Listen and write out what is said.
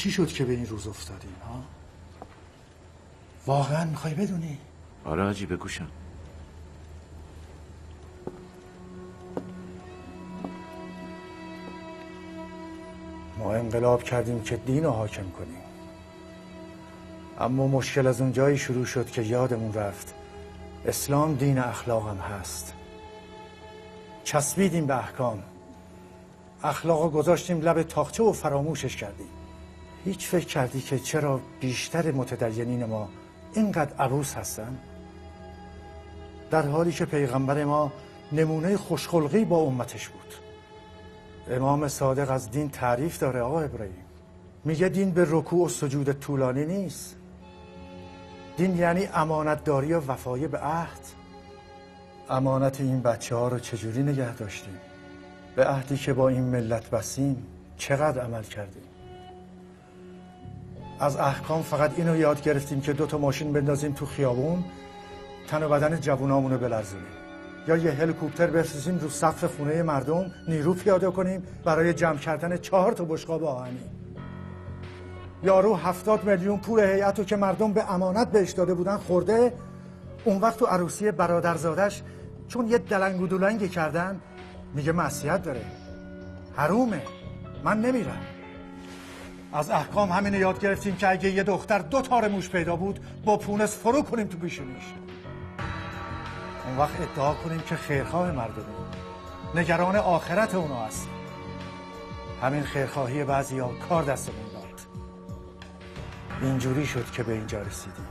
چی شد که به این روز افتادیم ها؟ واقعا میخوای بدونی؟ آره حاجی بگوشم. ما انقلاب کردیم که دین رو حاکم کنیم، اما مشکل از اون جایی شروع شد که یادمون رفت اسلام دین اخلاق هم هست. چسبیدیم به احکام، اخلاق رو گذاشتیم لب تاقچه و فراموشش کردیم. هیچ فکر کردی که چرا بیشتر متدینین ما اینقدر عبوس هستن؟ در حالی که پیغمبر ما نمونه خوشخلقی با امتش بود. امام صادق از دین تعریف داره آقا ابراهیم، میگه دین به رکوع و سجود طولانی نیست. دین یعنی امانتداری و وفای به عهد. امانت این بچه ها رو چجوری نگه داشتیم؟ به عهدی که با این ملت بستیم چقدر عمل کردیم؟ از احکام فقط اینو یاد گرفتیم که 2 تا ماشین بندازیم تو خیابون تن و بدن جوونامونو بلرزونیم، یا یه هلیکوپتر بفرستیم رو سقف خونه مردم نیرو پیاده کنیم برای جمع کردن 4 تا بشقاب آهنی. یارو 70 میلیون پول هیئتو که مردم به امانت بهش داده بودن خورده، اون وقت تو عروسی برادرزادش چون یه دلنگ و دولنگی کردن میگه معصیت داره، حرومه، من نمیرم. از احکام همینو یاد گرفتیم که اگه یه دختر 2 تار موش پیدا بود با پونس فرو کنیم تو پیشونیش. اون وقت ادعا کنیم که خیرخواه مردمیم، نگران آخرت اونا هستیم. همین خیرخواهی بعضیا کار دستمون داد. اینجوری شد که به اینجا رسیدیم.